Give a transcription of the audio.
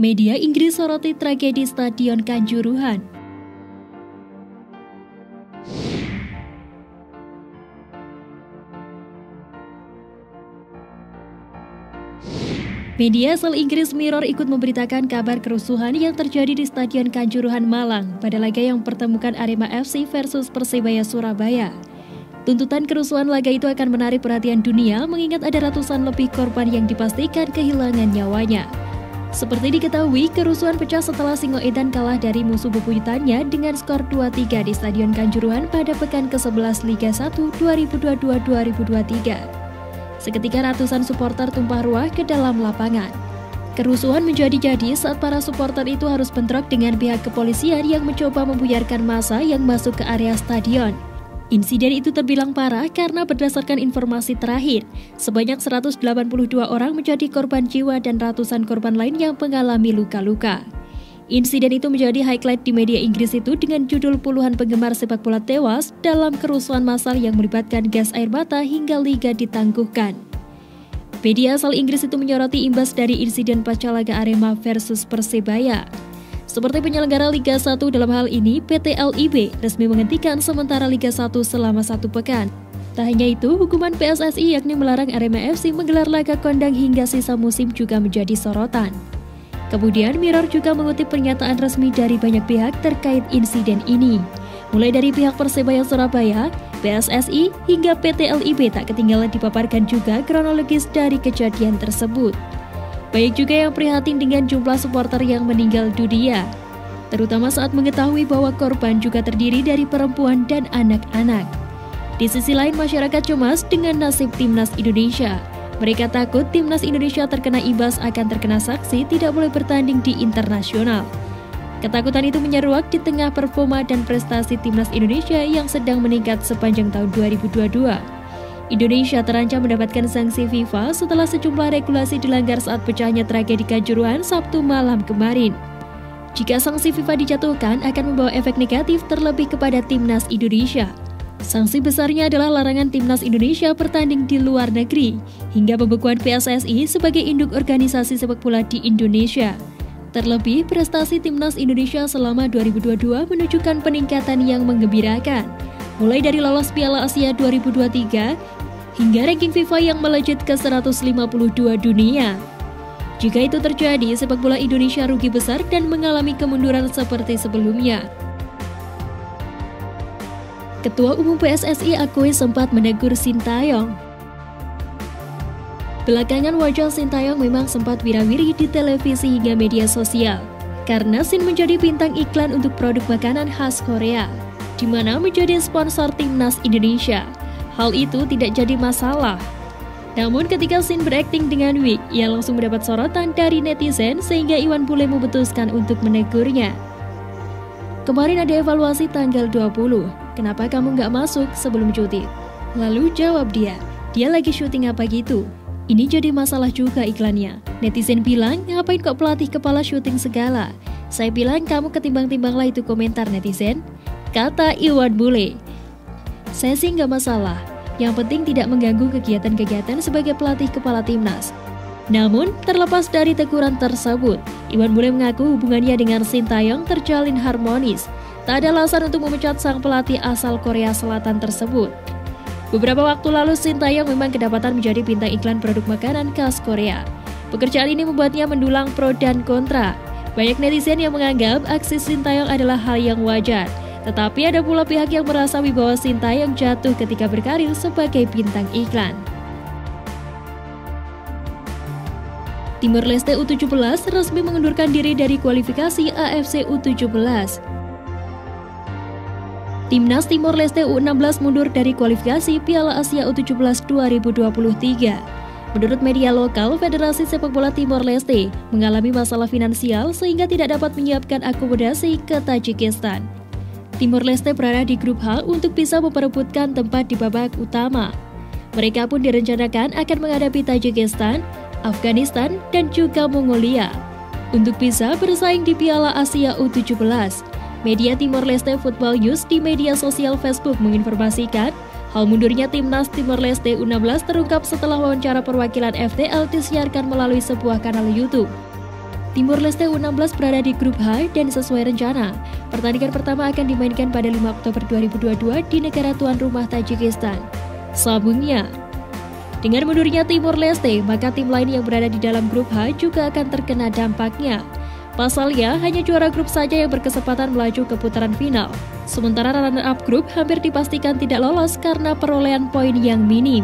Media Inggris soroti tragedi Stadion Kanjuruhan. Media asal Inggris Mirror ikut memberitakan kabar kerusuhan yang terjadi di Stadion Kanjuruhan Malang pada laga yang mempertemukan Arema FC versus Persebaya Surabaya. Tuntutan kerusuhan laga itu akan menarik perhatian dunia mengingat ada ratusan lebih korban yang dipastikan kehilangan nyawanya. Seperti diketahui, kerusuhan pecah setelah Singoedan kalah dari musuh bebuyutannya dengan skor 2-3 di Stadion Kanjuruhan pada pekan ke-11 Liga 1 2022-2023. Seketika ratusan supporter tumpah ruah ke dalam lapangan. Kerusuhan menjadi-jadi saat para supporter itu harus bentrok dengan pihak kepolisian yang mencoba membuyarkan massa yang masuk ke area stadion. Insiden itu terbilang parah karena berdasarkan informasi terakhir, sebanyak 182 orang menjadi korban jiwa dan ratusan korban lain yang mengalami luka-luka. Insiden itu menjadi highlight di media Inggris itu dengan judul puluhan penggemar sepak bola tewas dalam kerusuhan massal yang melibatkan gas air mata hingga liga ditangguhkan. Media asal Inggris itu menyoroti imbas dari insiden pasca laga Arema versus Persebaya. Seperti penyelenggara Liga 1 dalam hal ini, PT LIB resmi menghentikan sementara Liga 1 selama 1 pekan. Tak hanya itu, hukuman PSSI yakni melarang Arema FC menggelar laga kondang hingga sisa musim juga menjadi sorotan. Kemudian Mirror juga mengutip pernyataan resmi dari banyak pihak terkait insiden ini. Mulai dari pihak Persebaya Surabaya, PSSI, hingga PT LIB tak ketinggalan dipaparkan juga kronologis dari kejadian tersebut. Baik juga yang prihatin dengan jumlah supporter yang meninggal dunia, terutama saat mengetahui bahwa korban juga terdiri dari perempuan dan anak-anak. Di sisi lain, masyarakat cemas dengan nasib Timnas Indonesia. Mereka takut Timnas Indonesia terkena imbas akan terkena sanksi tidak boleh bertanding di internasional. Ketakutan itu menyeruak di tengah performa dan prestasi Timnas Indonesia yang sedang meningkat sepanjang tahun 2022. Indonesia terancam mendapatkan sanksi FIFA setelah sejumlah regulasi dilanggar saat pecahnya tragedi Kanjuruhan Sabtu malam kemarin. Jika sanksi FIFA dijatuhkan akan membawa efek negatif terlebih kepada Timnas Indonesia. Sanksi besarnya adalah larangan Timnas Indonesia bertanding di luar negeri, hingga pembekuan PSSI sebagai induk organisasi sepak bola di Indonesia. Terlebih, prestasi Timnas Indonesia selama 2022 menunjukkan peningkatan yang menggembirakan, mulai dari lolos Piala Asia 2023 hingga ranking FIFA yang melejit ke 152 dunia. Jika itu terjadi, sepak bola Indonesia rugi besar dan mengalami kemunduran seperti sebelumnya. Ketua Umum PSSI akui sempat menegur Sintayong. Belakangan wajah Sintayong memang sempat wirawiri di televisi hingga media sosial, karena Sin menjadi bintang iklan untuk produk makanan khas Korea, di mana menjadi sponsor Timnas Indonesia. Hal itu tidak jadi masalah. Namun ketika Sin berakting dengan wig, ia langsung mendapat sorotan dari netizen sehingga Iwan Bule memutuskan untuk menegurnya. Kemarin ada evaluasi tanggal 20, kenapa kamu nggak masuk sebelum cuti? Lalu jawab dia lagi syuting apa gitu? Ini jadi masalah juga iklannya. Netizen bilang, ngapain kok pelatih kepala syuting segala? Saya bilang, kamu ketimbang-timbanglah itu komentar netizen, kata Iwan Bule. Saya sih nggak masalah, yang penting tidak mengganggu kegiatan-kegiatan sebagai pelatih kepala timnas. Namun, terlepas dari teguran tersebut, Iwan Bule mengaku hubungannya dengan Sintayong terjalin harmonis. Tak ada alasan untuk memecat sang pelatih asal Korea Selatan tersebut. Beberapa waktu lalu, Sintayong memang kedapatan menjadi bintang iklan produk makanan khas Korea. Pekerjaan ini membuatnya mendulang pro dan kontra. Banyak netizen yang menganggap aksi Sintayong adalah hal yang wajar. Tetapi ada pula pihak yang merasa wibawa Sintayong jatuh ketika berkarir sebagai bintang iklan. Timor Leste U17 resmi mengundurkan diri dari kualifikasi AFC U17. Timnas Timor Leste U16 mundur dari kualifikasi Piala Asia U17 2023. Menurut media lokal, Federasi Sepak Bola Timor Leste mengalami masalah finansial sehingga tidak dapat menyiapkan akomodasi ke Tajikistan. Timor Leste berada di grup H untuk bisa memperebutkan tempat di babak utama. Mereka pun direncanakan akan menghadapi Tajikistan, Afghanistan, dan juga Mongolia untuk bisa bersaing di Piala Asia U17. Media Timor Leste Football News di media sosial Facebook menginformasikan hal mundurnya Timnas Timor Leste U16 terungkap setelah wawancara perwakilan FTL disiarkan melalui sebuah kanal YouTube. Timor Leste U16 berada di grup H dan sesuai rencana, pertandingan pertama akan dimainkan pada 5 Oktober 2022 di negara tuan rumah Tajikistan. Sambungnya, dengan mundurnya Timor Leste, maka tim lain yang berada di dalam grup H juga akan terkena dampaknya. Pasalnya, hanya juara grup saja yang berkesempatan melaju ke putaran final. Sementara runner-up grup hampir dipastikan tidak lolos karena perolehan poin yang minim.